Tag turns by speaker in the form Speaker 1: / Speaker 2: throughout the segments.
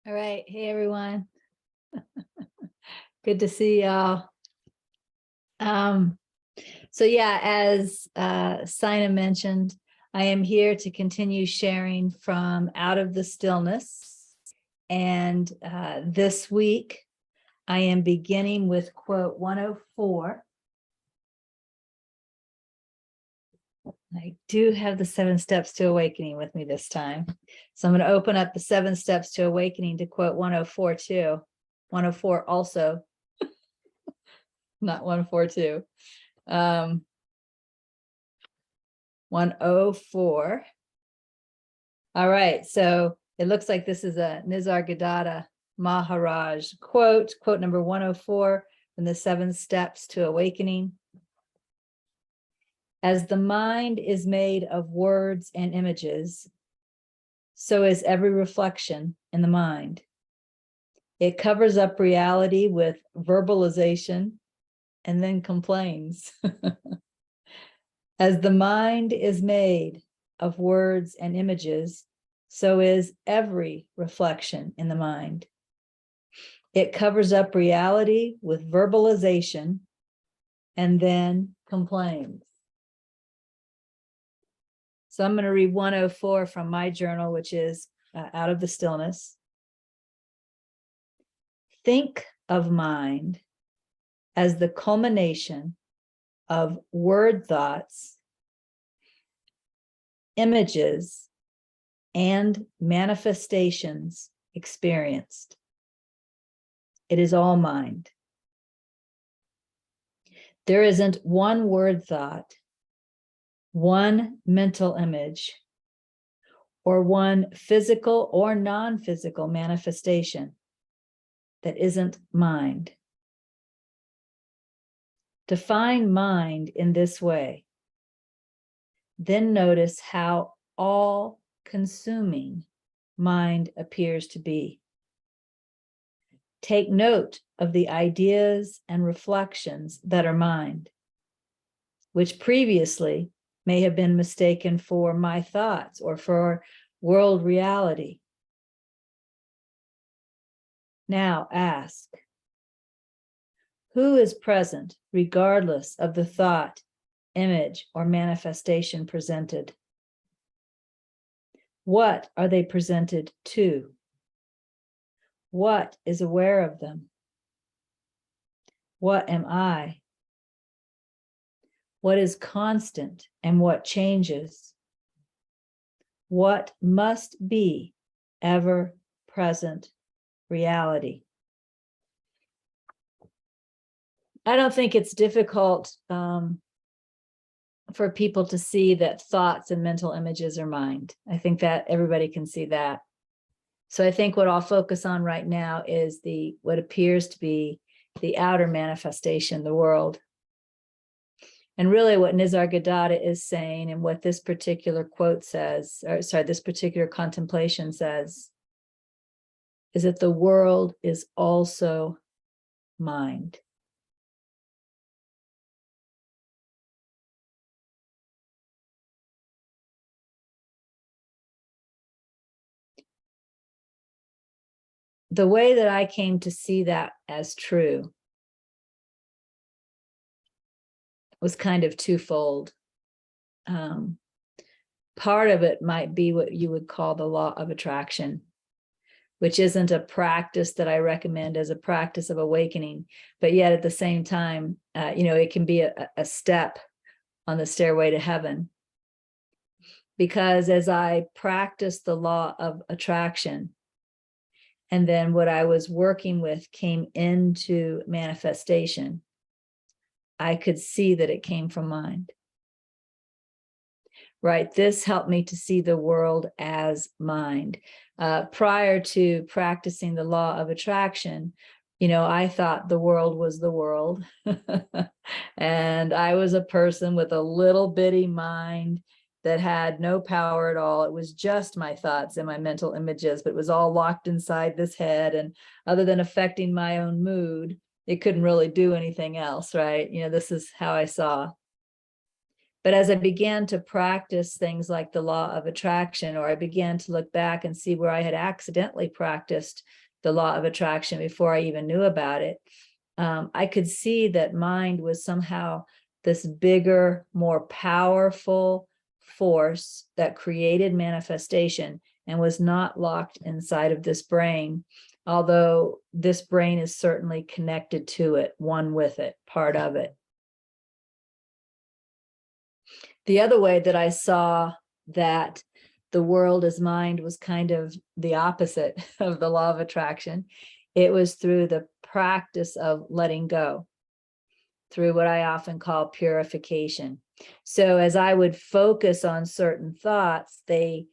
Speaker 1: All right. Hey, everyone. Good to see y'all. So yeah, as Sina mentioned, I am here to continue sharing from Out of the Stillness. And this week, I am beginning with quote 104. I do have the 7 steps to awakening with me this time. So I'm going to open up the 7 steps to awakening to quote 104 too. 104 also, not 142. 104. All right. So it looks like this is a Nisargadatta Maharaj quote number 104 from the 7 steps to awakening. As the mind is made of words and images, so is every reflection in the mind. It covers up reality with verbalization and then complains. As the mind is made of words and images, so is every reflection in the mind. It covers up reality with verbalization and then complains. So I'm going to read 104 from my journal, which is Out of the Stillness. Think of mind as the culmination of word thoughts, images, and manifestations experienced. It is all mind. There isn't one word thought, one mental image, or one physical or non-physical manifestation that isn't mind. Define mind in this way. Then notice how all-consuming mind appears to be. Take note of the ideas and reflections that are mind, which previously may have been mistaken for my thoughts or for world reality. Now ask, who is present regardless of the thought, image, or manifestation presented? What are they presented to? What is aware of them? What am I? What is constant and what changes? What must be ever-present reality? I don't think it's difficult for people to see that thoughts and mental images are mind. I think that everybody can see that. So I think what I'll focus on right now is what appears to be the outer manifestation, the world. And really what Nisargadatta is saying and what this particular quote says, or sorry, this particular contemplation says, is that the world is also mind. The way that I came to see that as true was kind of twofold. Part of it might be what you would call the law of attraction, which isn't a practice that I recommend as a practice of awakening, but yet at the same time, it can be a step on the stairway to heaven. Because as I practiced the law of attraction, and then what I was working with came into manifestation, I could see that it came from mind. Right? This helped me to see the world as mind. Prior to practicing the law of attraction, I thought the world was the world. And I was a person with a little bitty mind that had no power at all. It was just my thoughts and my mental images, but it was all locked inside this head. And other than affecting my own mood, it couldn't really do anything else, right? This is how I saw. But as I began to practice things like the law of attraction, or I began to look back and see where I had accidentally practiced the law of attraction before I even knew about it, I could see that mind was somehow this bigger, more powerful force that created manifestation and was not locked inside of this brain, although this brain is certainly connected to it, one with it, part of it. The other way that I saw that the world as mind was kind of the opposite of the law of attraction, it was through the practice of letting go, through what I often call purification. So as I would focus on certain thoughts, they,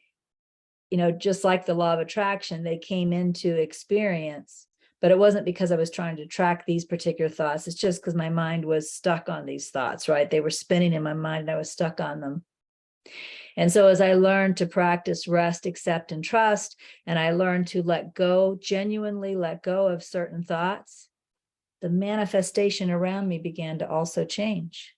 Speaker 1: just like the law of attraction, they came into experience, but it wasn't because I was trying to track these particular thoughts. It's just because my mind was stuck on these thoughts, right? They were spinning in my mind and I was stuck on them. And so as I learned to practice rest, accept, and trust, and I learned to let go, genuinely let go of certain thoughts, the manifestation around me began to also change.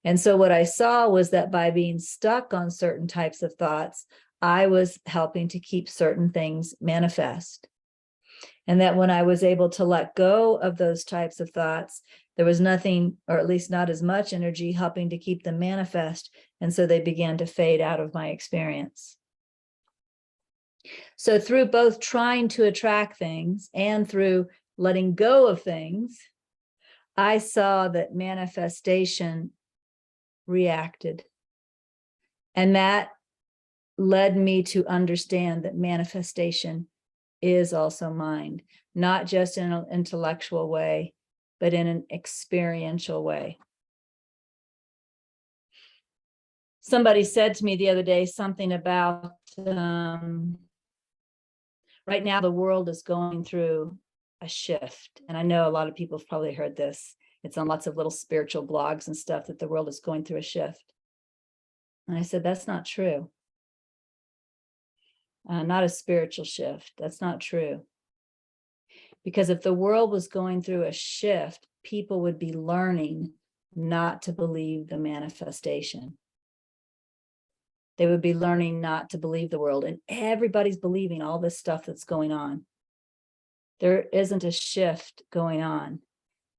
Speaker 1: And so what I saw was that by being stuck on certain types of thoughts, I was helping to keep certain things manifest. And that when I was able to let go of those types of thoughts, there was nothing, or at least not as much energy helping to keep them manifest. And so they began to fade out of my experience. So through both trying to attract things and through letting go of things, I saw that manifestation reacted. And that led me to understand that manifestation is also mind, not just in an intellectual way, but in an experiential way. Somebody said to me the other day something about right now the world is going through a shift. And I know a lot of people have probably heard this. It's on lots of little spiritual blogs and stuff that the world is going through a shift. And I said, that's not true. Not a spiritual shift. That's not true. Because if the world was going through a shift, people would be learning not to believe the manifestation. They would be learning not to believe the world. And everybody's believing all this stuff that's going on. There isn't a shift going on.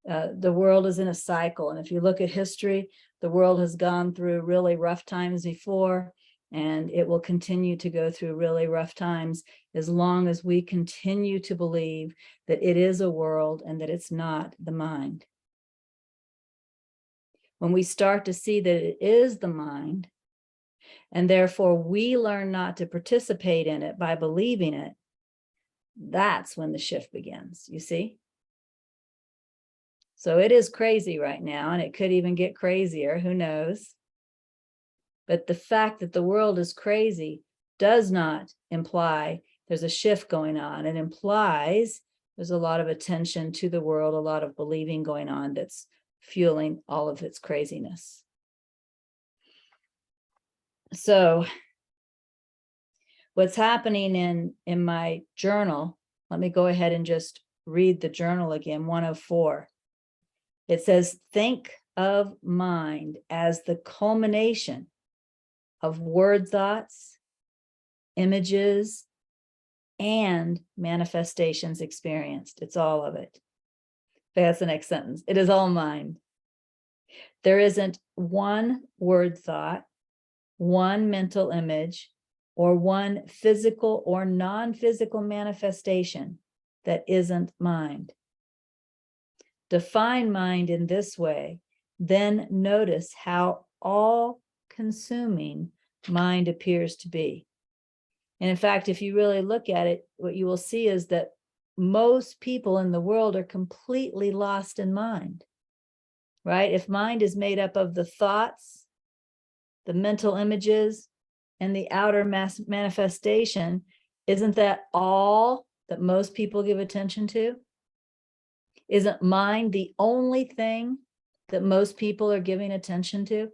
Speaker 1: The world is in a cycle. And if you look at history, the world has gone through really rough times before, and it will continue to go through really rough times as long as we continue to believe that it is a world and that it's not the mind. When we start to see that it is the mind, and therefore we learn not to participate in it by believing it, that's when the shift begins, you see? So it is crazy right now, and it could even get crazier, who knows? But the fact that the world is crazy does not imply there's a shift going on. It implies there's a lot of attention to the world, a lot of believing going on that's fueling all of its craziness. So what's happening in my journal, let me go ahead and just read the journal again, 104. It says, think of mind as the culmination of word thoughts, images, and manifestations experienced. It's all of it. That's the next sentence. It is all mind. There isn't one word thought, one mental image, or one physical or non-physical manifestation that isn't mind. Define mind in this way, then notice how all-consuming mind appears to be. And in fact, if you really look at it, what you will see is that most people in the world are completely lost in mind, right? If mind is made up of the thoughts, the mental images, and the outer manifestation, isn't that all that most people give attention to? Isn't mind the only thing that most people are giving attention to?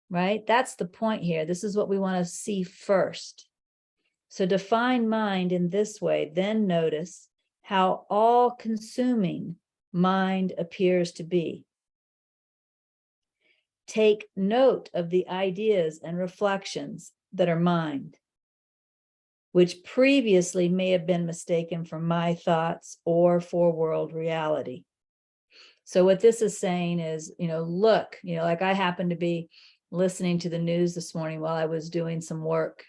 Speaker 1: Right? That's the point here. This is what we want to see first. So define mind in this way, then notice how all-consuming mind appears to be. take note of the ideas and reflections that are mind, which previously may have been mistaken for my thoughts or for world reality. So what this is saying is, look, like I happened to be listening to the news this morning while I was doing some work.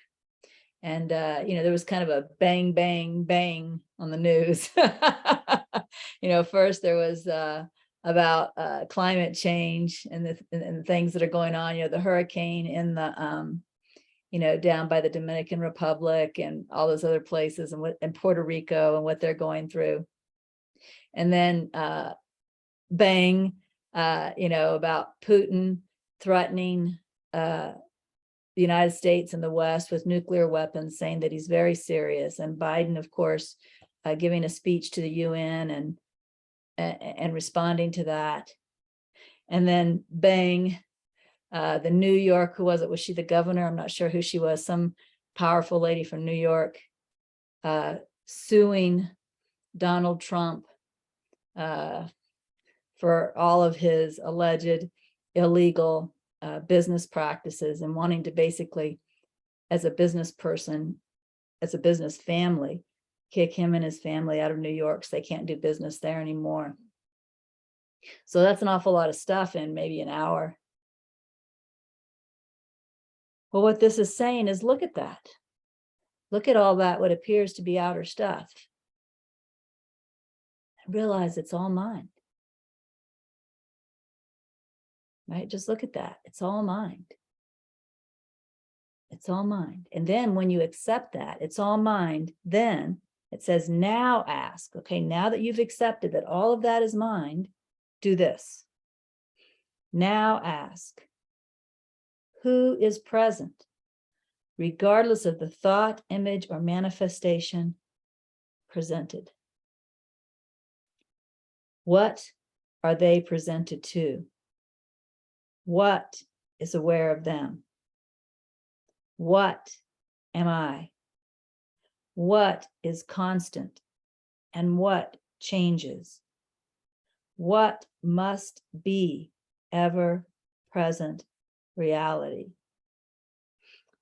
Speaker 1: And, there was kind of a bang, bang, bang on the news. First there was about climate change and the things that are going on, the hurricane in the, down by the Dominican Republic and all those other places and Puerto Rico and what they're going through. And then bang, about Putin threatening the United States and the West with nuclear weapons, saying that he's very serious. And Biden, of course, giving a speech to the UN and responding to that. And then bang, the New York, who was it? Was she the governor? I'm not sure who she was. Some powerful lady from New York suing Donald Trump for all of his alleged illegal business practices and wanting to basically, as a business person, as a business family, kick him and his family out of New York so they can't do business there anymore. So that's an awful lot of stuff in maybe an hour. Well, what this is saying is, look at that. Look at all that, what appears to be outer stuff. And realize it's all mind. Right? Just look at that. It's all mind. It's all mind. And then when you accept that, it's all mind, then it says, now ask. Okay, now that you've accepted that all of that is mind, do this. Now ask, who is present, regardless of the thought, image, or manifestation presented? What are they presented to? What is aware of them? What am I? What is constant and what changes? What must be ever present reality?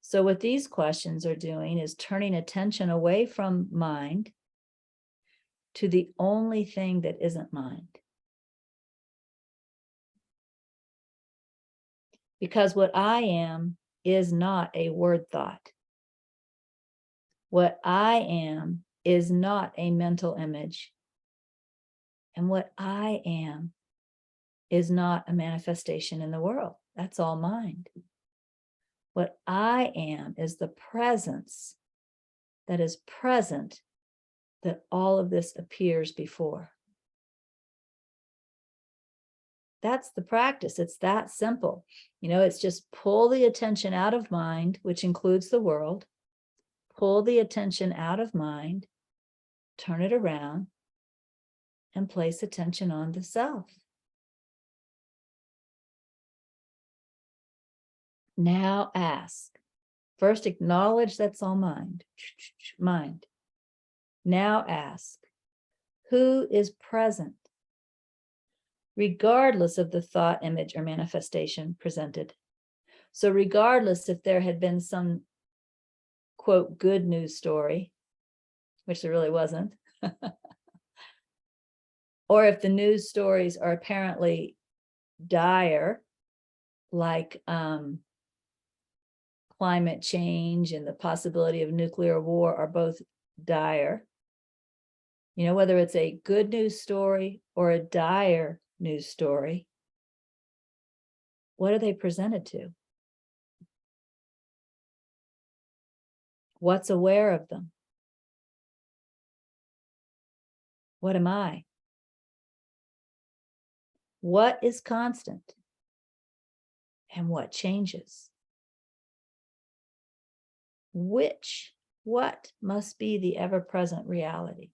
Speaker 1: So what these questions are doing is turning attention away from mind to the only thing that isn't mind. Because what I am is not a word thought. What I am is not a mental image. And what I am is not a manifestation in the world. That's all mind. What I am is the presence that is present that all of this appears before. That's the practice. It's that simple. It's just pull the attention out of mind, which includes the world. Pull the attention out of mind, turn it around, and place attention on the self. Now ask. First, acknowledge that's all mind. Mind. Now ask, who is present, regardless of the thought, image, or manifestation presented? So regardless if there had been some, quote, good news story, which there really wasn't, or if the news stories are apparently dire, like climate change and the possibility of nuclear war are both dire, whether it's a good news story or a dire news story, what are they presented to? What's aware of them? What am I? What is constant? And what changes? What must be the ever-present reality?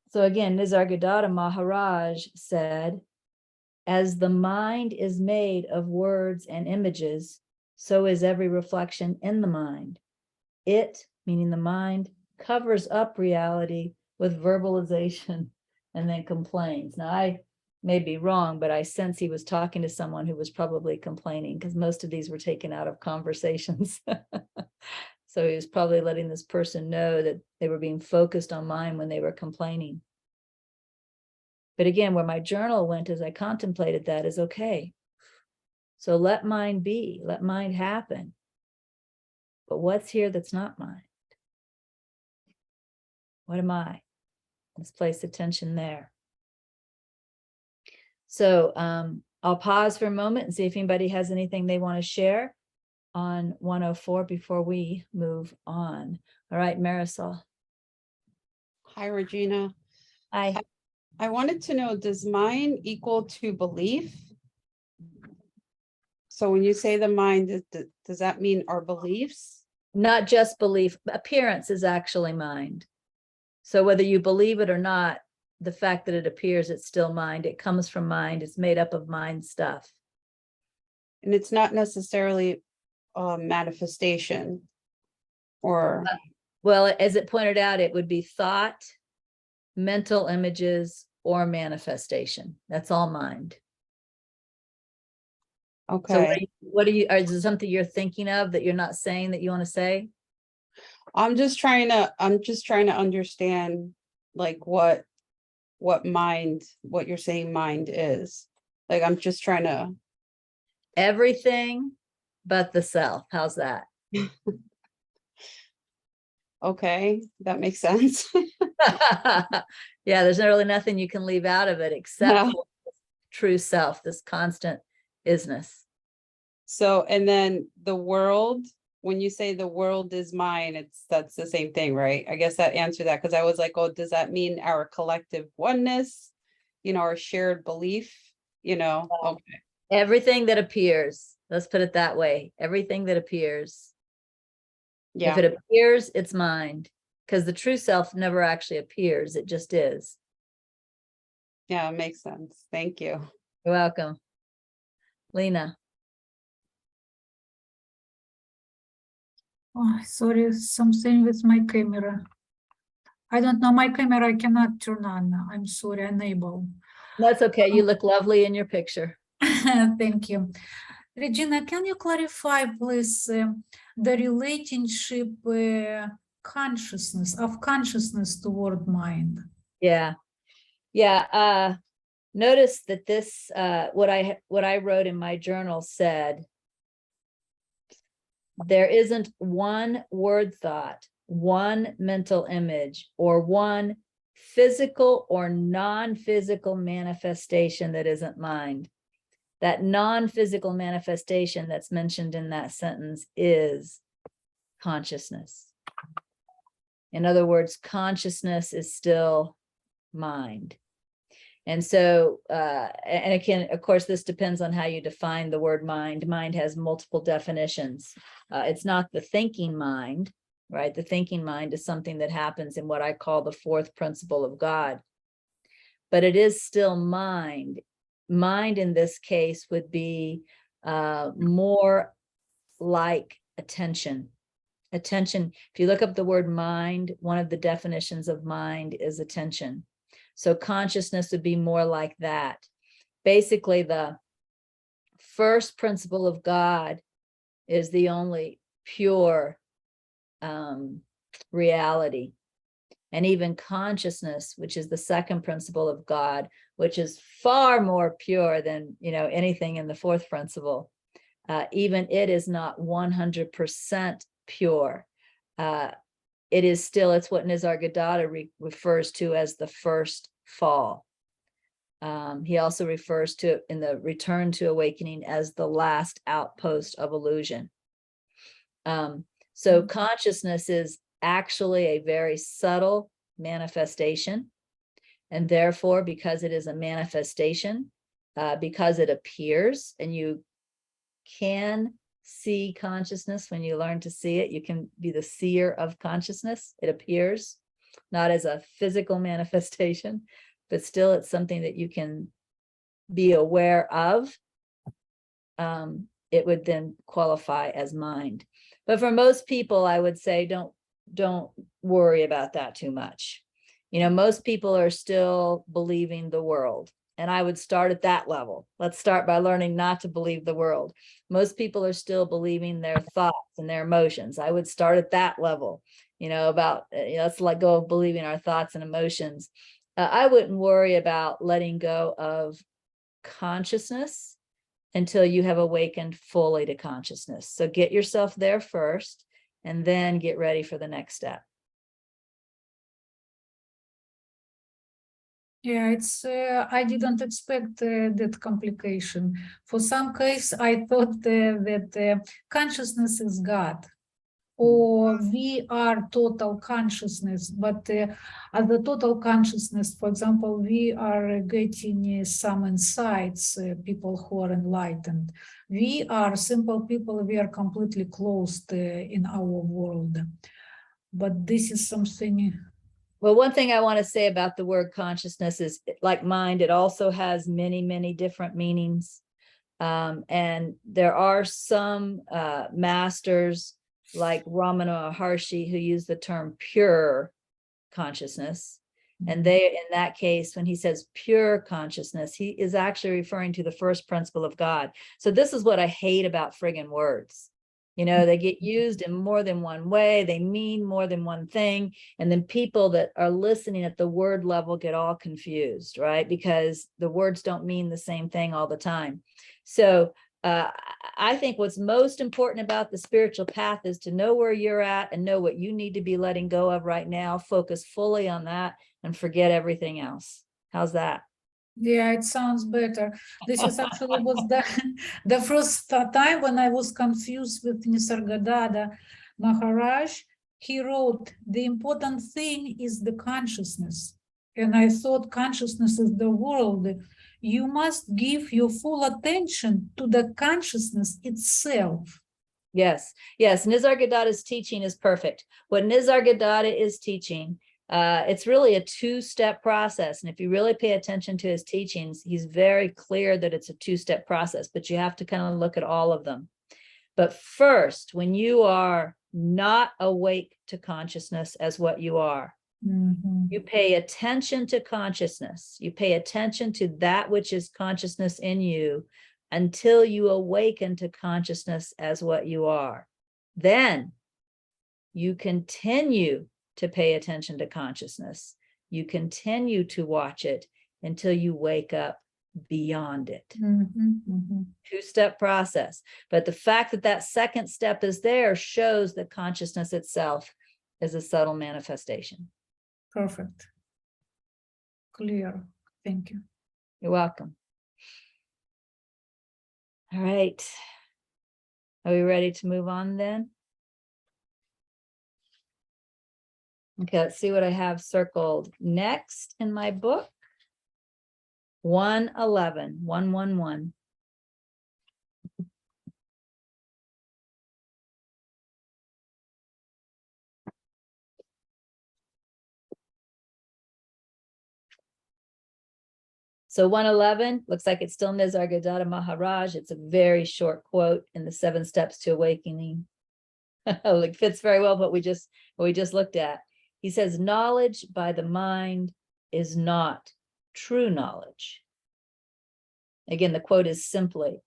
Speaker 1: So again, Nisargadatta Maharaj said, as the mind is made of words and images, so is every reflection in the mind. It, meaning the mind, covers up reality with verbalization and then complains. Now, I may be wrong, but I sense he was talking to someone who was probably complaining, because most of these were taken out of conversations. So he was probably letting this person know that they were being focused on mind when they were complaining. But again, where my journal went as I contemplated that is, okay, so let mind be, let mind happen. But what's here that's not mind? What am I? Let's place attention there. So I'll pause for a moment and see if anybody has anything they want to share on 104 before we move on. All right, Marisol.
Speaker 2: Hi, Regina.
Speaker 1: Hi.
Speaker 2: I wanted to know, does mind equal to belief? So when you say the mind, does that mean our beliefs?
Speaker 1: Not just belief. Appearance is actually mind. So whether you believe it or not, the fact that it appears, it's still mind. It comes from mind. It's made up of mind stuff.
Speaker 2: And it's not necessarily a manifestation or...
Speaker 1: Well, as it pointed out, it would be thought, mental images, or manifestation. That's all mind.
Speaker 2: Okay.
Speaker 1: So what are you, is there something you're thinking of that you're not saying that you want to say?
Speaker 2: I'm just trying to understand like what mind, what you're saying mind is. Like, I'm just trying to...
Speaker 1: Everything but the self. How's that?
Speaker 2: Okay, that makes sense.
Speaker 1: Yeah, there's really nothing you can leave out of it except for true self, this constant isness.
Speaker 2: So, and then the world, when you say the world is mine, that's the same thing, right? I guess that answered that, because I was like, oh, does that mean our collective oneness, our shared belief, Okay.
Speaker 1: Everything that appears, let's put it that way, everything that appears.
Speaker 2: Yeah.
Speaker 1: If it appears, it's mind, because the true self never actually appears, it just is.
Speaker 2: Yeah, it makes sense. Thank you.
Speaker 1: You're welcome. Lena.
Speaker 3: Oh, sorry, something with my camera. I don't know, my camera I cannot turn on. I'm sorry, unable.
Speaker 1: That's okay. You look lovely in your picture.
Speaker 3: Thank you. Regina, can you clarify, please, the relationship consciousness toward mind?
Speaker 1: Yeah. Yeah. Notice that this, what I wrote in my journal said, there isn't one word thought, one mental image, or one physical or non-physical manifestation that isn't mind. That non-physical manifestation that's mentioned in that sentence is consciousness. In other words, consciousness is still mind. And so, and again, of course, this depends on how you define the word mind. Mind has multiple definitions. It's not the thinking mind, right? The thinking mind is something that happens in what I call the fourth principle of God. But it is still mind. Mind in this case would be more like attention. Attention, if you look up the word mind, one of the definitions of mind is attention. So consciousness would be more like that. Basically, the first principle of God is the only pure reality. And even consciousness, which is the second principle of God, which is far more pure than anything in the fourth principle, even it is not 100% pure. It is still, it's what Nisargadatta refers to as the first fall. He also refers to it in the Return to Awakening as the last outpost of illusion. So consciousness is actually a very subtle manifestation. And therefore, because it is a manifestation, because it appears, and you can see consciousness when you learn to see it, you can be the seer of consciousness. It appears not as a physical manifestation, but still it's something that you can be aware of. It would then qualify as mind. But for most people, I would say don't worry about that too much. Most people are still believing the world. And I would start at that level. Let's start by learning not to believe the world. Most people are still believing their thoughts and their emotions. I would start at that level, let's let go of believing our thoughts and emotions. I wouldn't worry about letting go of consciousness until you have awakened fully to consciousness. So get yourself there first, and then get ready for the next step.
Speaker 3: Yeah, I didn't expect that complication. For some case, I thought that consciousness is God, or we are total consciousness, but as the total consciousness, for example, we are getting some insights, people who are enlightened. We are simple people, we are completely closed in our world. But this is something.
Speaker 1: Well, one thing I want to say about the word consciousness is, like mind, it also has many, many different meanings. And there are some masters like Ramana Maharshi who use the term pure consciousness. And they, in that case, when he says pure consciousness, he is actually referring to the first principle of God. So this is what I hate about friggin' words. They get used in more than one way. They mean more than one thing. And then people that are listening at the word level get all confused, right? Because the words don't mean the same thing all the time. So I think what's most important about the spiritual path is to know where you're at and know what you need to be letting go of right now. Focus fully on that and forget everything else. How's that?
Speaker 3: Yeah, it sounds better. This is actually was the first time when I was confused with Nisargadatta Maharaj. He wrote, the important thing is the consciousness. And I thought consciousness is the world. You must give your full attention to the consciousness itself.
Speaker 1: Yes, Nisargadatta's teaching is perfect. What Nisargadatta is teaching, it's really a two-step process. And if you really pay attention to his teachings, he's very clear that it's a two-step process, but you have to kind of look at all of them. But first, when you are not awake to consciousness as what you are, you pay attention to consciousness. You pay attention to that which is consciousness in you until you awaken to consciousness as what you are. Then you continue to pay attention to consciousness. You continue to watch it until you wake up beyond it. Two-step process. But the fact that that second step is there shows that consciousness itself is a subtle manifestation.
Speaker 3: Perfect. Clear. Thank you.
Speaker 1: You're welcome. All right. Are we ready to move on then? Okay, let's see what I have circled next in my book. 111, 111. So 111 looks like it's still Nisargadatta Maharaj. It's a very short quote in the 7 Steps to Awakening. It fits very well what we just looked at. He says, knowledge by the mind is not true knowledge. Again, the quote is simply,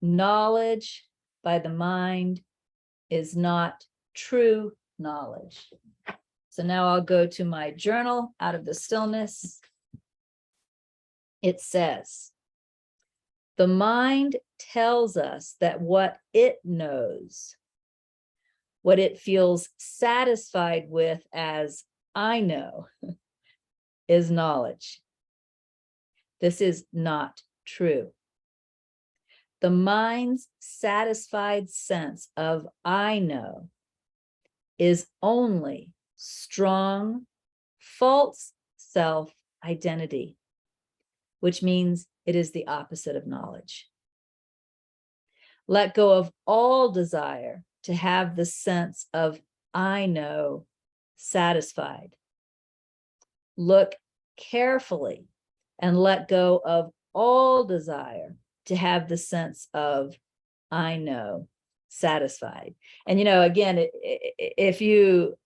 Speaker 1: knowledge by the mind is not true knowledge. So now I'll go to my journal out of the stillness. It says, the mind tells us that what it knows, what it feels satisfied with as I know, is knowledge. This is not true. The mind's satisfied sense of I know is only strong, false self-identity, which means it is the opposite of knowledge. Let go of all desire to have the sense of I know satisfied. Look carefully and let go of all desire to have the sense of I know satisfied. And again, if you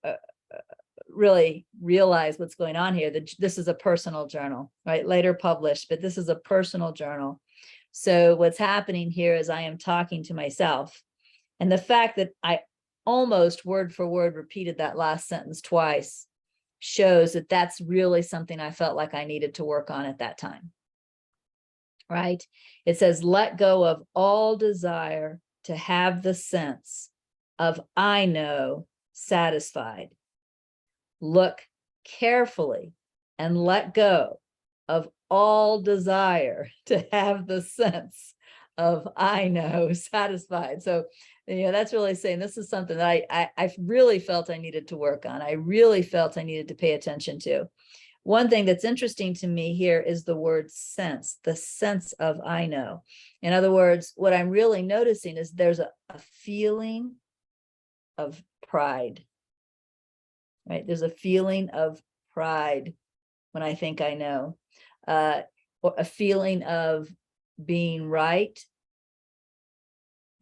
Speaker 1: really realize what's going on here. This is a personal journal, right? Later published, but this is a personal journal. So what's happening here is I am talking to myself. And the fact that I almost word for word repeated that last sentence twice shows that that's really something I felt like I needed to work on at that time. Right? It says, let go of all desire to have the sense of I know satisfied. Look carefully and let go of all desire to have the sense of I know satisfied. So, that's really saying this is something that I really felt I needed to work on. I really felt I needed to pay attention to. One thing that's interesting to me here is the word sense, the sense of I know. In other words, what I'm really noticing is there's a feeling of pride, right? There's a feeling of pride when I think I know, or a feeling of being right,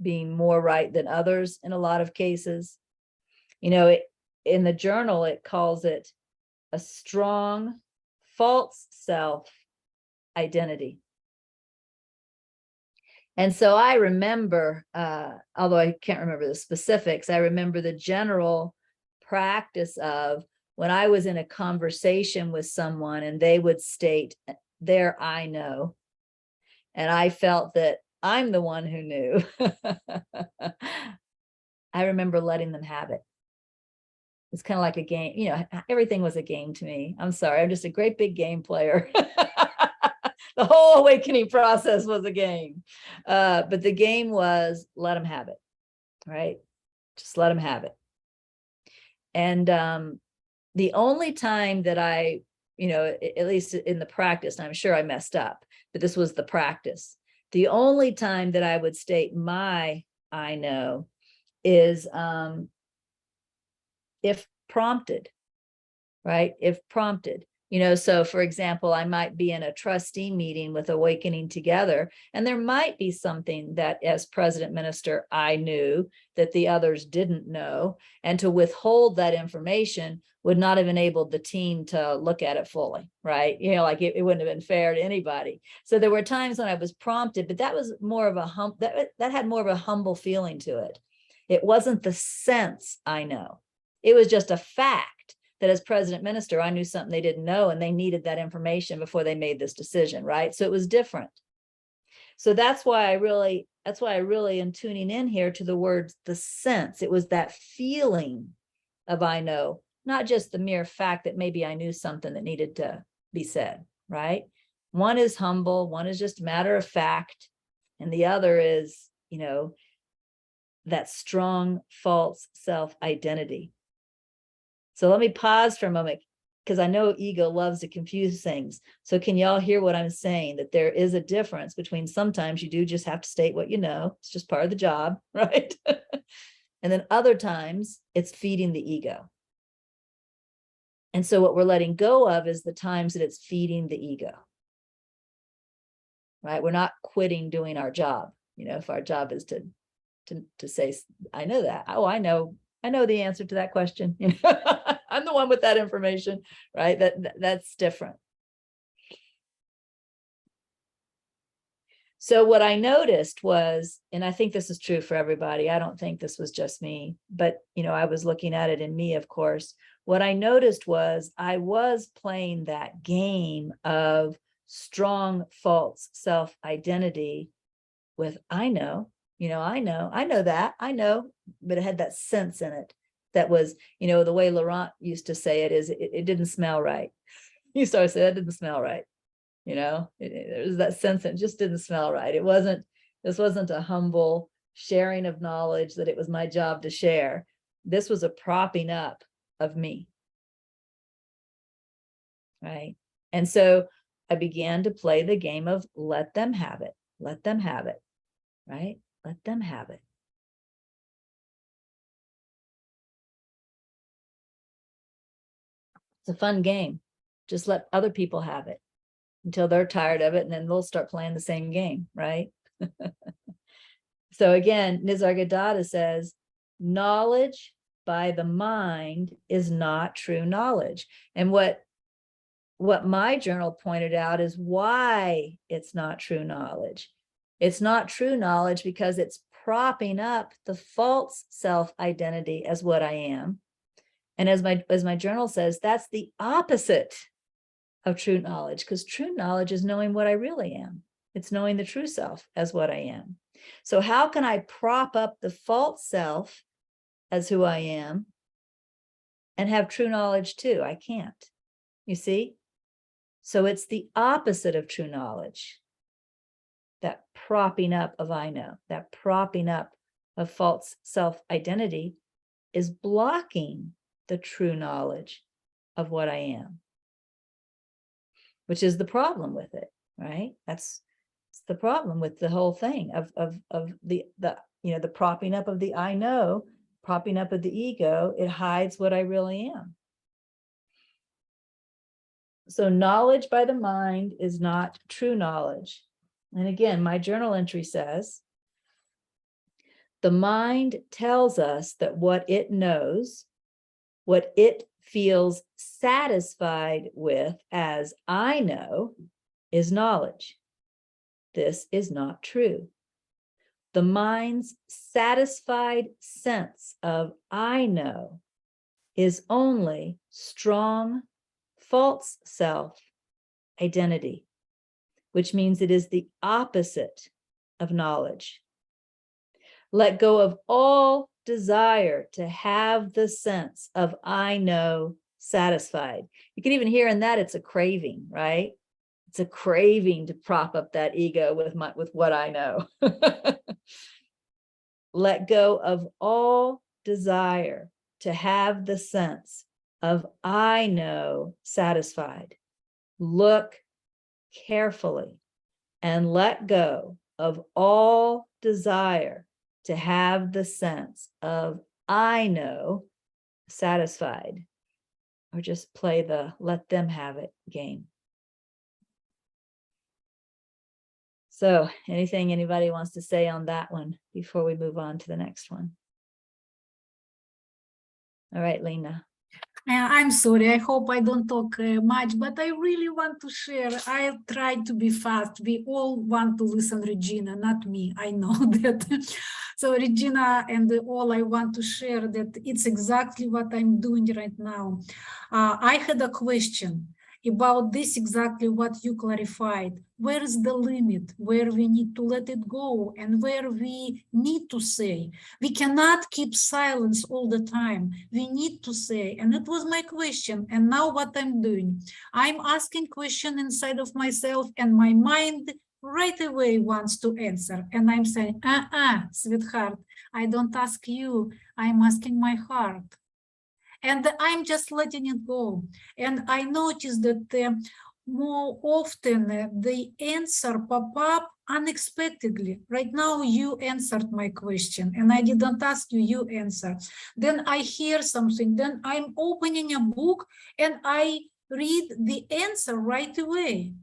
Speaker 1: being more right than others in a lot of cases. In the journal, it calls it a strong false self identity. And so I remember, although I can't remember the specifics, I remember the general practice of when I was in a conversation with someone and they would state their I know, and I felt that I'm the one who knew. I remember letting them have it. It's kind of like a game, everything was a game to me. I'm sorry, I'm just a great big game player. The whole awakening process was a game. But the game was let them have it, right? Just let them have it. And the only time that I, at least in the practice, and I'm sure I messed up, but this was the practice. The only time that I would state my I know is if prompted, right? If prompted, so for example, I might be in a trustee meeting with Awakening Together, and there might be something that as president minister, I knew that the others didn't know, and to withhold that information would not have enabled the team to look at it fully, right? Like it wouldn't have been fair to anybody. So there were times when I was prompted, but that was more of a that had more of a humble feeling to it. It wasn't the sense I know. It was just a fact that as president minister, I knew something they didn't know, and they needed that information before they made this decision, right? So it was different. So that's why I really am tuning in here to the words, the sense. It was that feeling of I know, not just the mere fact that maybe I knew something that needed to be said, right? One is humble, one is just matter of fact, and the other is, that strong false self-identity. So let me pause for a moment, because I know ego loves to confuse things. So can y'all hear what I'm saying? That there is a difference between sometimes you do just have to state what you know. It's just part of the job, right? And then other times it's feeding the ego. And so what we're letting go of is the times that it's feeding the ego, right? We're not quitting doing our job. If our job is to say, I know that. Oh, I know the answer to that question. I'm the one with that information, right? That's different. So what I noticed was, and I think this is true for everybody, I don't think this was just me, but I was looking at it in me, of course. What I noticed was I was playing that game of strong false self-identity with I know, I know that, but it had that sense in it that was, the way Laurent used to say it is, it didn't smell right. He started to say that didn't smell right. There was that sense that it just didn't smell right. This wasn't a humble sharing of knowledge that it was my job to share. This was a propping up of me. Right. And so I began to play the game of let them have it. Let them have it. Right. Let them have it. It's a fun game. Just let other people have it until they're tired of it, and then they'll start playing the same game, right? So again, Nisargadatta says, knowledge by the mind is not true knowledge. And what my journal pointed out is why it's not true knowledge. It's not true knowledge because it's propping up the false self-identity as what I am. And as my journal says, that's the opposite of true knowledge, because true knowledge is knowing what I really am. It's knowing the true self as what I am. So how can I prop up the false self as who I am and have true knowledge too? I can't. You see? So it's the opposite of true knowledge. That propping up of I know, that propping up of false self-identity is blocking the true knowledge of what I am, which is the problem with it, right? That's the problem with the whole thing of the propping up of the I know, propping up of the ego. It hides what I really am. So knowledge by the mind is not true knowledge. And again, my journal entry says, the mind tells us that what it knows, what it feels satisfied with as I know, is knowledge. This is not true. The mind's satisfied sense of I know is only strong, false self-identity, which means it is the opposite of knowledge. Let go of all desire to have the sense of I know satisfied. You can even hear in that it's a craving, right? It's a craving to prop up that ego with what I know. Let go of all desire to have the sense of I know satisfied. Look carefully and let go of all desire to have the sense of I know satisfied, or just play the let them have it game. So anything anybody wants to say on that one before we move on to the next one? All right, Lena.
Speaker 3: I'm sorry, I hope I don't talk much, but I really want to share. I'll try to be fast. We all want to listen Regina, not me. I know that. So Regina and all, I want to share that it's exactly what I'm doing right now. I had a question about this, exactly what you clarified. Where is the limit where we need to let it go and where we need to say? We cannot keep silence all the time. We need to say, and it was my question. And now what I'm doing, I'm asking question inside of myself, and my mind right away wants to answer. And I'm saying, sweetheart, I don't ask you, I'm asking my heart. And I'm just letting it go. And I noticed that more often the answer pop up unexpectedly. Right now, you answered my question and I didn't ask you, you answered. Then I hear something, then I'm opening a book and I read the answer right away.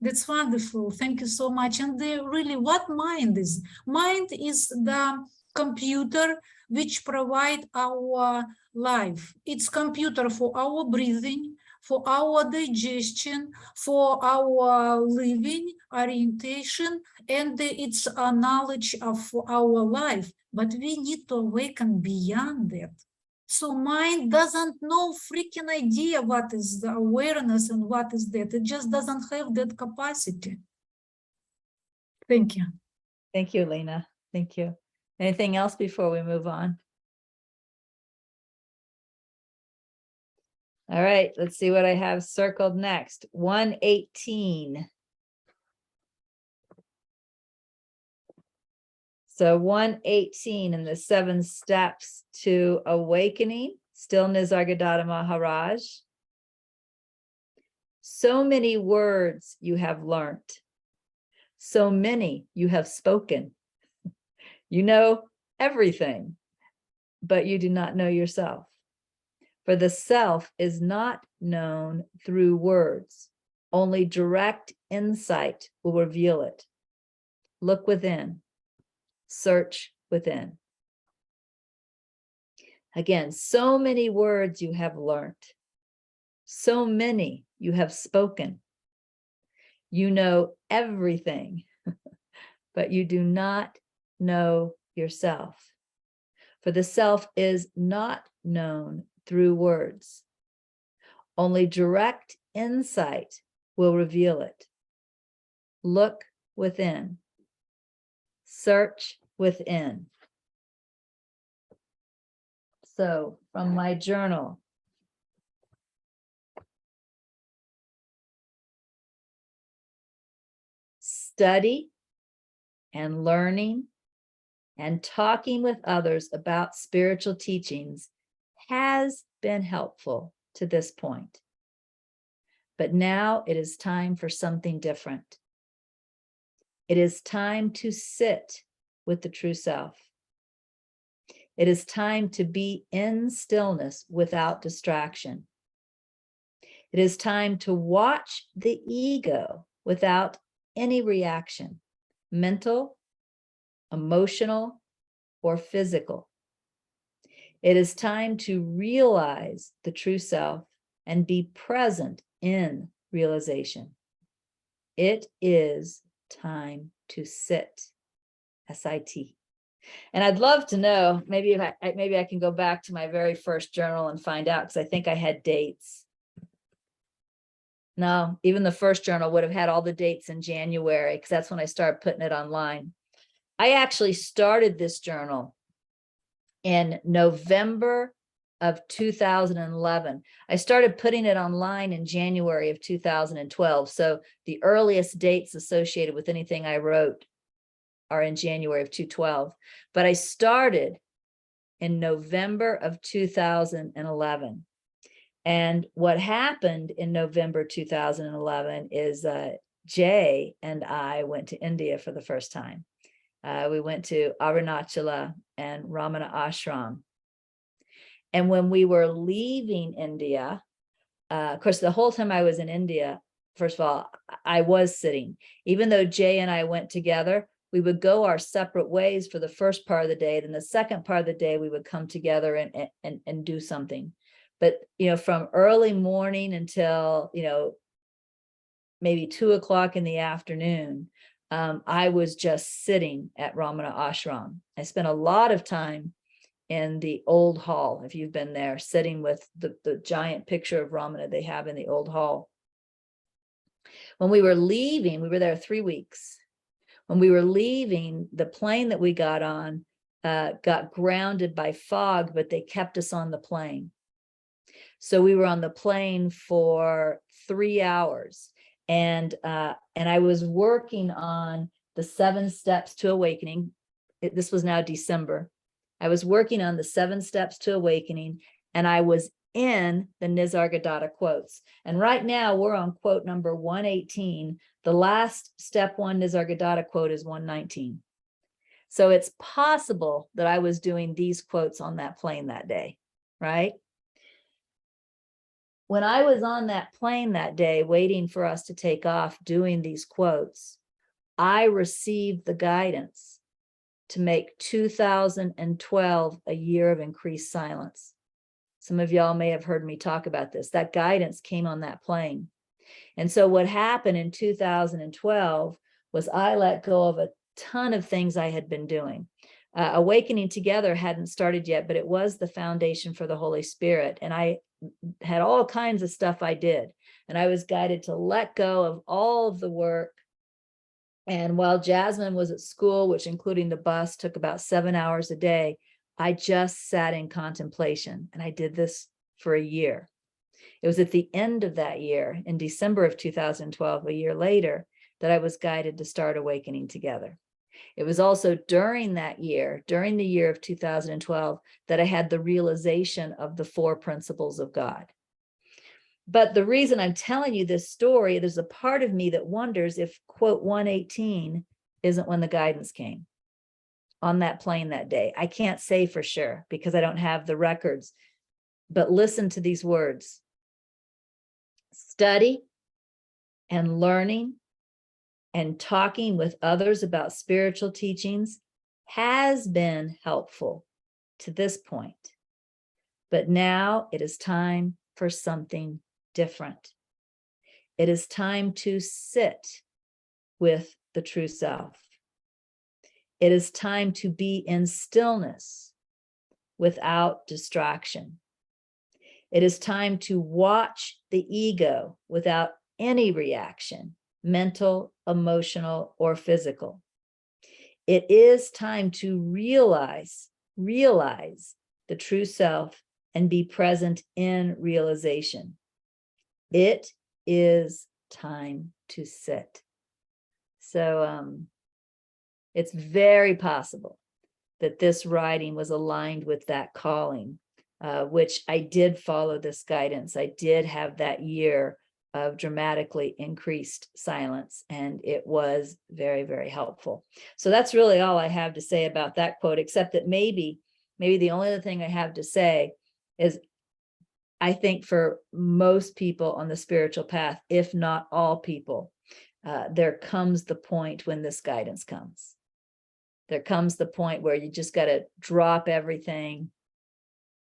Speaker 3: That's wonderful. Thank you so much. And really, what mind is? Mind is the computer which provide our life. It's computer for our breathing, for our digestion, for our living, orientation, and it's a knowledge of our life. But we need to awaken beyond that. So mind doesn't know freaking idea what is the awareness and what is that. It just doesn't have that capacity. Thank you.
Speaker 1: Thank you, Lena. Thank you. Anything else before we move on? All right, let's see what I have circled next. 118. So 118 in the 7 steps to awakening, still Nisargadatta Maharaj. So many words you have learnt. So many you have spoken. You know everything, but you do not know yourself. For the self is not known through words. Only direct insight will reveal it. Look within. Search within. Again, so many words you have learned. So many you have spoken. You know everything, but you do not know yourself. For the self is not known through words. Only direct insight will reveal it. Look within. Search within. So, from my journal, study and learning and talking with others about spiritual teachings has been helpful to this point. But now it is time for something different. It is time to sit with the true self. It is time to be in stillness without distraction. It is time to watch the ego without any reaction, mental, emotional, or physical. It is time to realize the true self and be present in realization. It is time to sit, S-I-T. And I'd love to know, maybe I can go back to my very first journal and find out, because I think I had dates. No, even the first journal would have had all the dates in January, because that's when I started putting it online. I actually started this journal in November of 2011. I started putting it online in January of 2012. So the earliest dates associated with anything I wrote are in January of 2012. But I started in November of 2011. And what happened in November 2011 is Jay and I went to India for the first time. We went to Arunachala and Ramana ashram. And when we were leaving India, of course, the whole time I was in India, first of all, I was sitting. Even though Jay and I went together, we would go our separate ways for the first part of the day. Then the second part of the day, we would come together and do something. But, from early morning until, maybe 2 o'clock in the afternoon, I was just sitting at Ramana ashram. I spent a lot of time in the old hall, if you've been there, sitting with the giant picture of Ramana they have in the old hall. When we were leaving, we were there 3 weeks. When we were leaving, the plane that we got on got grounded by fog, but they kept us on the plane. So we were on the plane for 3 hours, and I was working on the 7 steps to awakening. This was now December. I was working on the 7 steps to awakening, and I was in the Nisargadatta quotes. And right now we're on quote number 118. The last step 1 Nisargadatta quote is 119. So it's possible that I was doing these quotes on that plane that day, right? When I was on that plane that day, waiting for us to take off, doing these quotes, I received the guidance to make 2012 a year of increased silence. Some of y'all may have heard me talk about this. That guidance came on that plane. And so what happened in 2012 was I let go of a ton of things I had been doing. Awakening Together hadn't started yet, but it was the foundation for the Holy Spirit. And I had all kinds of stuff I did. And I was guided to let go of all of the work. And while Jasmine was at school, which including the bus took about 7 hours a day, I just sat in contemplation. And I did this for a year. It was at the end of that year, in December of 2012, a year later, that I was guided to start Awakening Together. It was also during that year, during the year of 2012, that I had the realization of the 4 principles of God. But the reason I'm telling you this story, there's a part of me that wonders if quote 118 isn't when the guidance came on that plane that day. I can't say for sure because I don't have the records, but listen to these words. Study and learning and talking with others about spiritual teachings has been helpful to this point. But now it is time for something different. It is time to sit with the true self. It is time to be in stillness without distraction. It is time to watch the ego without any reaction, mental, emotional, or physical. It is time to realize the true self and be present in realization. It is time to sit. So it's very possible that this writing was aligned with that calling, which I did follow this guidance. I did have that year of dramatically increased silence, and it was very, very helpful. So that's really all I have to say about that quote, except that maybe the only other thing I have to say is I think for most people on the spiritual path, if not all people, there comes the point when this guidance comes. There comes the point where you just got to drop everything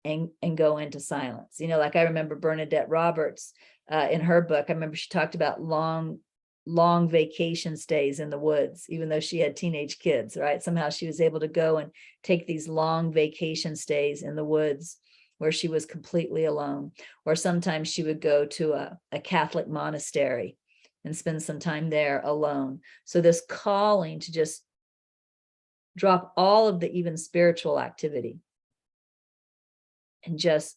Speaker 1: and go into silence. You know, like I remember Bernadette Roberts in her book, I remember she talked about long vacation stays in the woods, even though she had teenage kids, right? Somehow she was able to go and take these long vacation stays in the woods where she was completely alone. Or sometimes she would go to a Catholic monastery and spend some time there alone. So this calling to just drop all of the even spiritual activity and just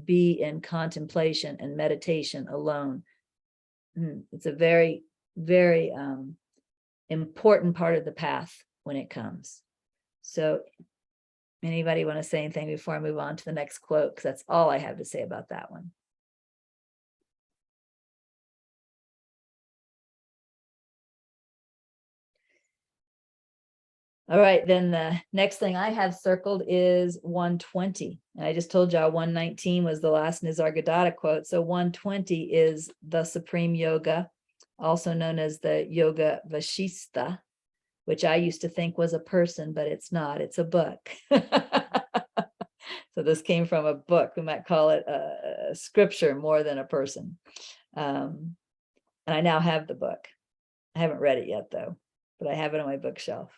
Speaker 1: be in contemplation and meditation alone. It's a very, very important part of the path when it comes. So anybody want to say anything before I move on to the next quote? Because that's all I have to say about that one. All right, then the next thing I have circled is 120. And I just told y'all 119 was the last Nisargadatta quote. So 120 is the Supreme Yoga, also known as the Yoga Vashista, which I used to think was a person, but it's not, it's a book. So this came from a book. We might call it a scripture more than a person. And I now have the book. I haven't read it yet though, but I have it on my bookshelf.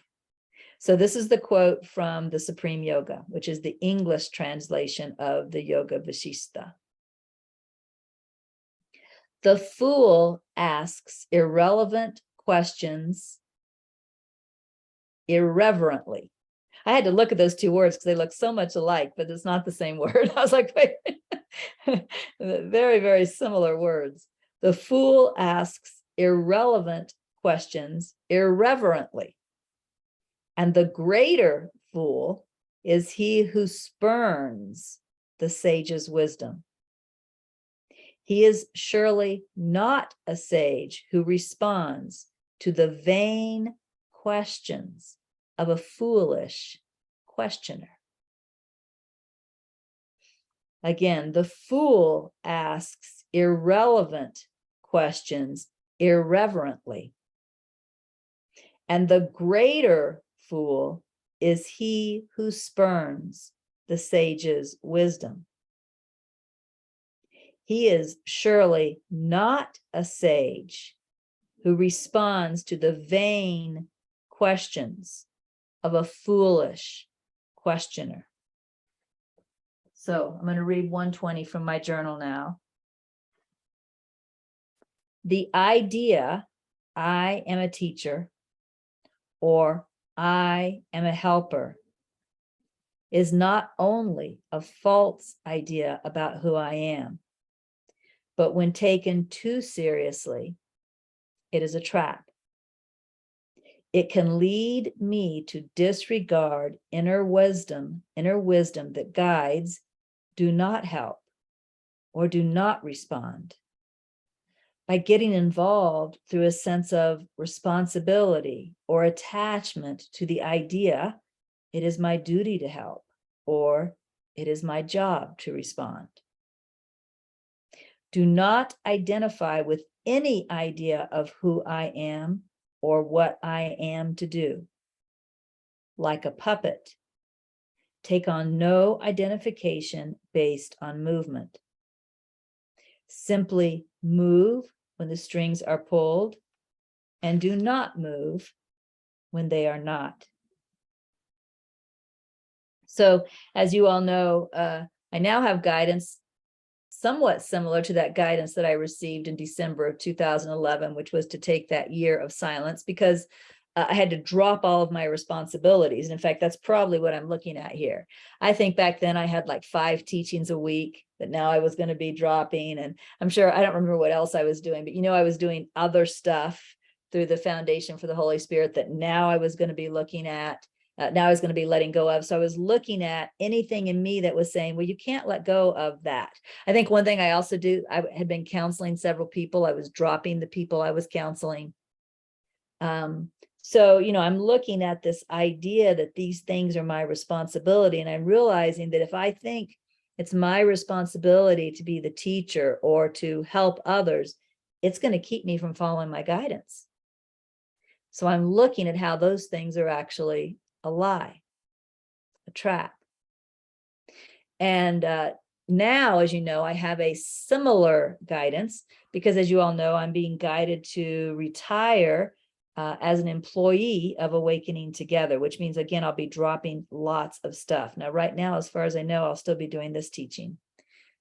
Speaker 1: So this is the quote from the Supreme Yoga, which is the English translation of the Yoga Vashista. The fool asks irrelevant questions irreverently. I had to look at those two words because they look so much alike, but it's not the same word. I was like, wait, very, very similar words. The fool asks irrelevant questions irreverently. And the greater fool is he who spurns the sage's wisdom. He is surely not a sage who responds to the vain questions of a foolish questioner. Again, the fool asks irrelevant questions irreverently. And the greater fool is he who spurns the sage's wisdom. He is surely not a sage who responds to the vain questions of a foolish questioner. So I'm going to read 120 from my journal now. The idea, I am a teacher, or I am a helper, is not only a false idea about who I am, but when taken too seriously, it is a trap. It can lead me to disregard inner wisdom that guides do not help or do not respond. By getting involved through a sense of responsibility or attachment to the idea, it is my duty to help, or it is my job to respond. Do not identify with any idea of who I am or what I am to do. Like a puppet, take on no identification based on movement. Simply move when the strings are pulled and do not move when they are not. So, as you all know, I now have guidance somewhat similar to that guidance that I received in December of 2011, which was to take that year of silence, because I had to drop all of my responsibilities. And in fact, that's probably what I'm looking at here. I think back then I had like 5 teachings a week that now I was going to be dropping. And I'm sure, I don't remember what else I was doing, but I was doing other stuff through the Foundation for the Holy Spirit that now I was going to be looking at. Now I was going to be letting go of. So I was looking at anything in me that was saying, well, you can't let go of that. I think one thing I also do, I had been counseling several people. I was dropping the people I was counseling. So, I'm looking at this idea that these things are my responsibility. And I'm realizing that if I think it's my responsibility to be the teacher or to help others, it's going to keep me from following my guidance. So I'm looking at how those things are actually a lie, a trap. And now, as you know, I have a similar guidance because, as you all know, I'm being guided to retire as an employee of Awakening Together, which means, again, I'll be dropping lots of stuff. Now, right now, as far as I know, I'll still be doing this teaching,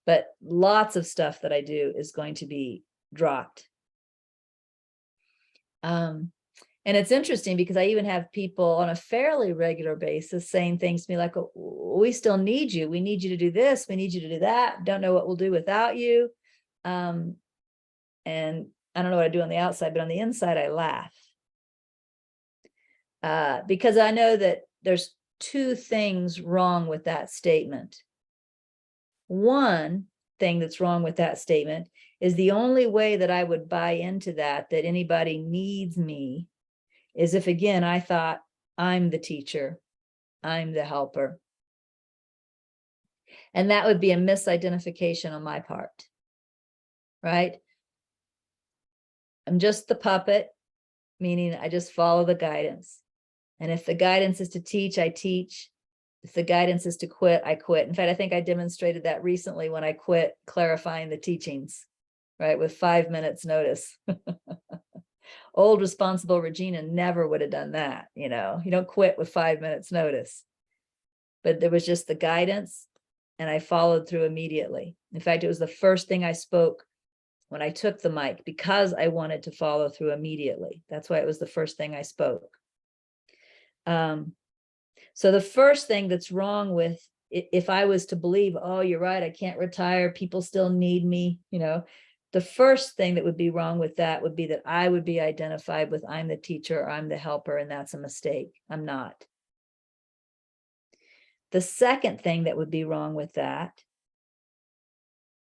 Speaker 1: but lots of stuff that I do is going to be dropped. And it's interesting because I even have people on a fairly regular basis saying things to me like, oh, we still need you. We need you to do this. We need you to do that. Don't know what we'll do without you. And I don't know what I do on the outside, but on the inside, I laugh. Because I know that there's 2 things wrong with that statement. One thing that's wrong with that statement is the only way that I would buy into that anybody needs me is if, again, I thought I'm the teacher, I'm the helper. And that would be a misidentification on my part, right? I'm just the puppet, meaning I just follow the guidance. And if the guidance is to teach, I teach. If the guidance is to quit, I quit. In fact, I think I demonstrated that recently when I quit clarifying the teachings, right, with 5 minutes notice. Old responsible Regina never would have done that. You don't quit with 5 minutes notice. But there was just the guidance and I followed through immediately. In fact, it was the first thing I spoke when I took the mic because I wanted to follow through immediately. That's why it was the first thing I spoke. So the first thing that's wrong with, if I was to believe, oh, you're right, I can't retire, people still need me, the first thing that would be wrong with that would be that I would be identified with I'm the teacher or I'm the helper, and that's a mistake. I'm not. The second thing that would be wrong with that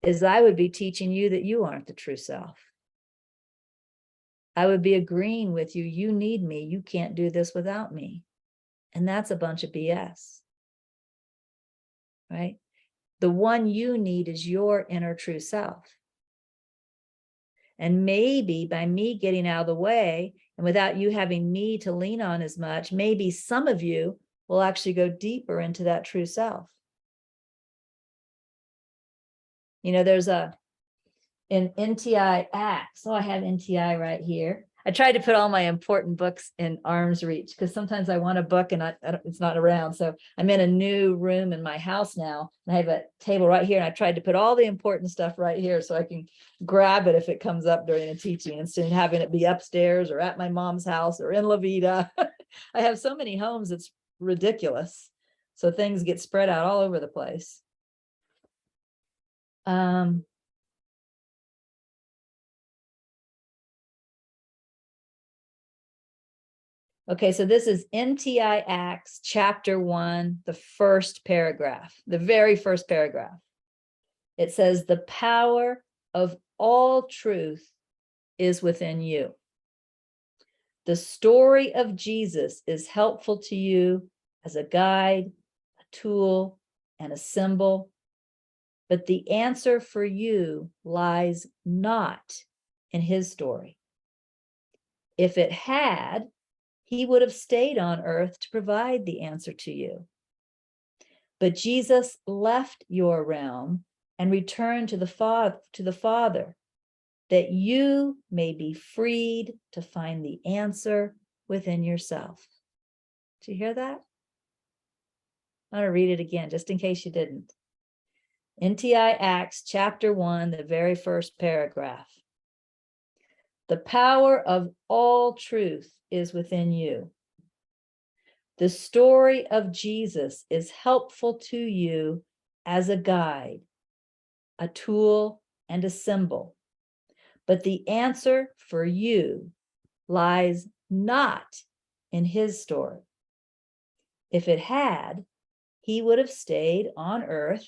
Speaker 1: is I would be teaching you that you aren't the true self. I would be agreeing with you, you need me, you can't do this without me. And that's a bunch of BS, right? The one you need is your inner true self. And maybe by me getting out of the way and without you having me to lean on as much, maybe some of you will actually go deeper into that true self. There's in NTI Acts. I have NTI right here. I tried to put all my important books in arm's reach because sometimes I want a book and it's not around. So I'm in a new room in my house now. And I have a table right here. And I tried to put all the important stuff right here so I can grab it if it comes up during a teaching instead of having it be upstairs or at my mom's house or in La Vida. I have so many homes, it's ridiculous. So things get spread out all over the place. Okay, so this is NTI Acts, chapter 1, the first paragraph, the very first paragraph. It says, the power of all truth is within you. The story of Jesus is helpful to you as a guide, a tool, and a symbol. But the answer for you lies not in his story. If it had, he would have stayed on earth to provide the answer to you. But Jesus left your realm and returned to the Father, that you may be freed to find the answer within yourself. Did you hear that? I'm going to read it again, just in case you didn't. NTI Acts, chapter 1, the very first paragraph. The power of all truth is within you. The story of Jesus is helpful to you as a guide, a tool, and a symbol. But the answer for you lies not in his story. If it had, he would have stayed on earth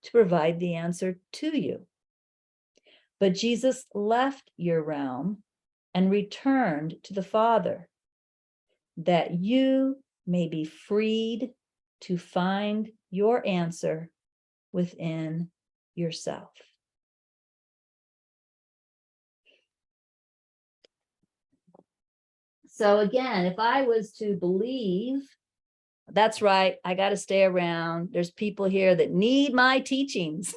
Speaker 1: to provide the answer to you. But Jesus left your realm and returned to the Father, that you may be freed to find your answer within yourself. So again, if I was to believe, that's right, I got to stay around, there's people here that need my teachings,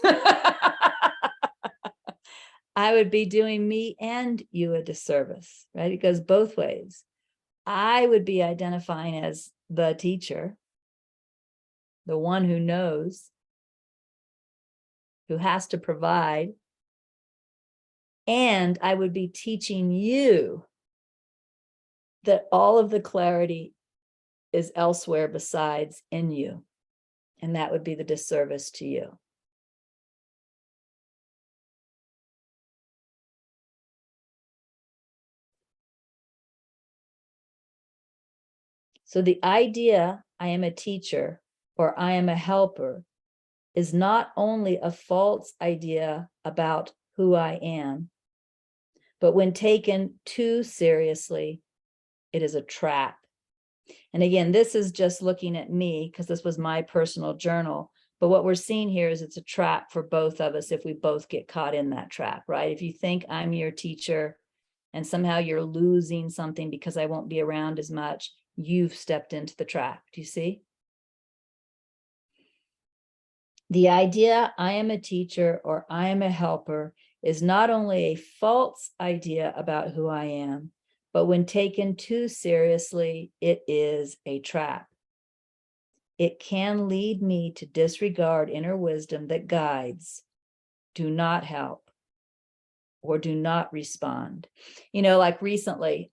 Speaker 1: I would be doing me and you a disservice, right? It goes both ways. I would be identifying as the teacher, the one who knows, who has to provide, and I would be teaching you that all of the clarity is elsewhere besides in you, and that would be the disservice to you. So the idea, I am a teacher or I am a helper, is not only a false idea about who I am, but when taken too seriously, it is a trap. And again, this is just looking at me because this was my personal journal. But what we're seeing here is it's a trap for both of us if we both get caught in that trap, right? If you think I'm your teacher and somehow you're losing something because I won't be around as much, you've stepped into the trap. Do you see? The idea I am a teacher or I am a helper is not only a false idea about who I am, but when taken too seriously, it is a trap. It can lead me to disregard inner wisdom that guides, do not help, or do not respond. You know, like recently,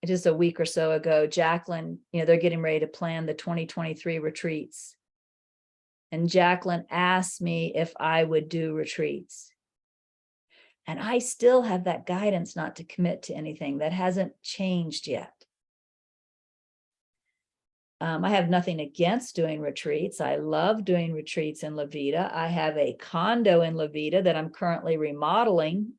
Speaker 1: just a week or so ago, Jacqueline, they're getting ready to plan the 2023 retreats. And Jacqueline asked me if I would do retreats. And I still have that guidance not to commit to anything. That hasn't changed yet. I have nothing against doing retreats. I love doing retreats in La Vida. I have a condo in La Vida that I'm currently remodeling.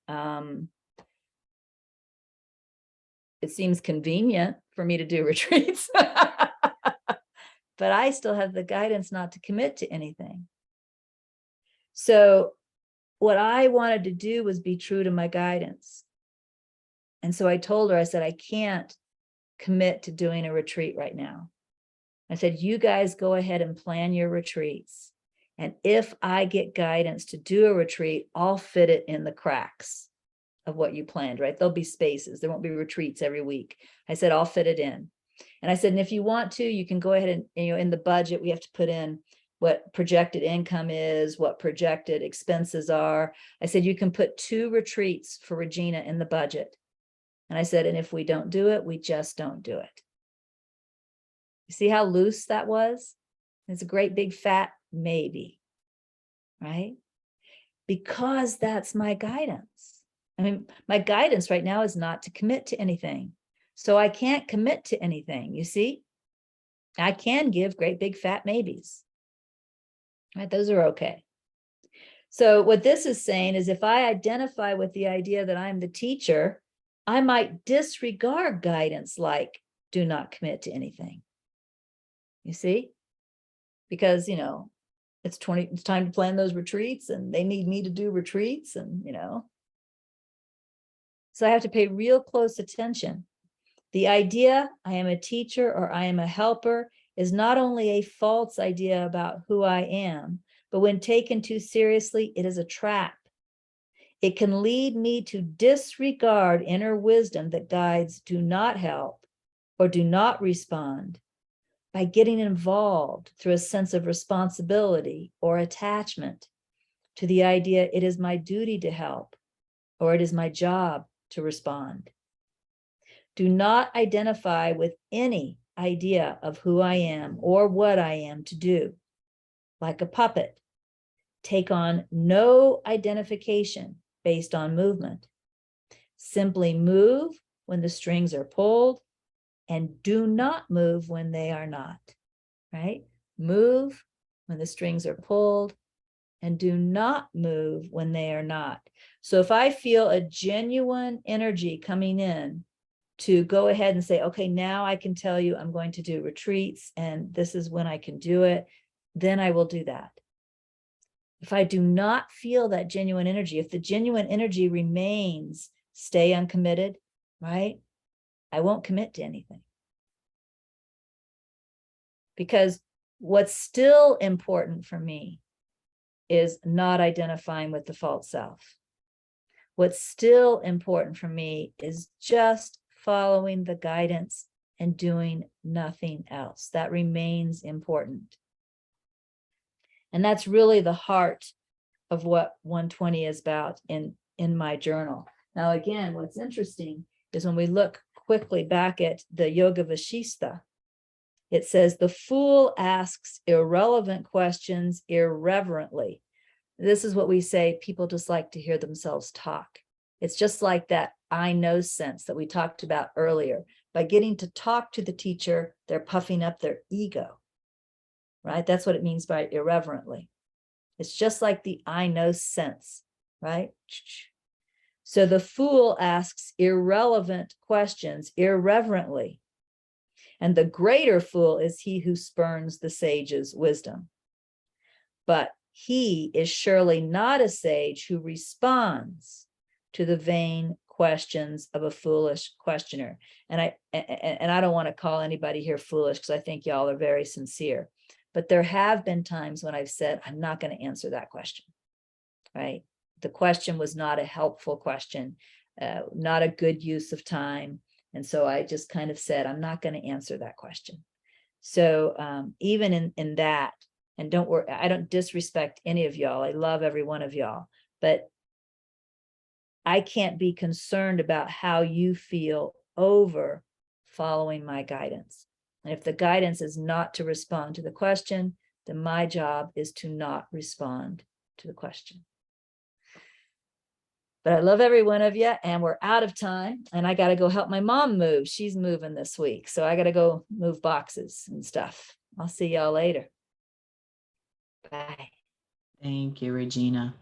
Speaker 1: It seems convenient for me to do retreats, but I still have the guidance not to commit to anything. So what I wanted to do was be true to my guidance. And so I told her, I said, I can't commit to doing a retreat right now. I said, you guys go ahead and plan your retreats. And if I get guidance to do a retreat, I'll fit it in the cracks of what you planned, right? There'll be spaces. There won't be retreats every week. I said, I'll fit it in. And I said, and if you want to, you can go ahead and, in the budget, we have to put in what projected income is, what projected expenses are. I said, you can put 2 retreats for Regina in the budget. And I said, and if we don't do it, we just don't do it. You see how loose that was? It's a great big fat maybe, right? Because that's my guidance. I mean, my guidance right now is not to commit to anything. So I can't commit to anything, you see? I can give great big fat maybes. Right? Those are okay. So what this is saying is if I identify with the idea that I'm the teacher, I might disregard guidance like do not commit to anything. You see? Because, it's time to plan those retreats and they need me to do retreats and, So I have to pay real close attention. The idea I am a teacher or I am a helper is not only a false idea about who I am, but when taken too seriously, it is a trap. It can lead me to disregard inner wisdom that guides do not help or do not respond by getting involved through a sense of responsibility or attachment to the idea it is my duty to help or it is my job to respond. Do not identify with any idea of who I am or what I am to do. Like a puppet, take on no identification based on movement. Simply move when the strings are pulled and do not move when they are not, right? Move when the strings are pulled and do not move when they are not. So if I feel a genuine energy coming in to go ahead and say, okay, now I can tell you I'm going to do retreats and this is when I can do it, then I will do that. If I do not feel that genuine energy, if the genuine energy remains, stay uncommitted, right? I won't commit to anything. Because what's still important for me is not identifying with the false self. What's still important for me is just following the guidance and doing nothing else. That remains important. And that's really the heart of what 120 is about in my journal. Now, again, what's interesting is when we look quickly back at the Yoga Vashista, it says, the fool asks irrelevant questions irreverently. This is what we say, people just like to hear themselves talk. It's just like that I know sense that we talked about earlier. By getting to talk to the teacher, they're puffing up their ego, right? That's what it means by irreverently. It's just like the I know sense, right? So the fool asks irrelevant questions irreverently. And the greater fool is he who spurns the sage's wisdom. But he is surely not a sage who responds to the vain questions of a foolish questioner. And I don't want to call anybody here foolish because I think y'all are very sincere. But there have been times when I've said, I'm not going to answer that question, right? The question was not a helpful question, not a good use of time. And so I just kind of said, I'm not going to answer that question. So even in that, and don't worry, I don't disrespect any of y'all. I love every one of y'all, but I can't be concerned about how you feel over following my guidance. And if the guidance is not to respond to the question, then my job is to not respond to the question. But I love every one of you, and we're out of time, and I got to go help my mom move. She's moving this week, so I got to go move boxes and stuff. I'll see y'all later. Bye.
Speaker 4: Thank you, Regina.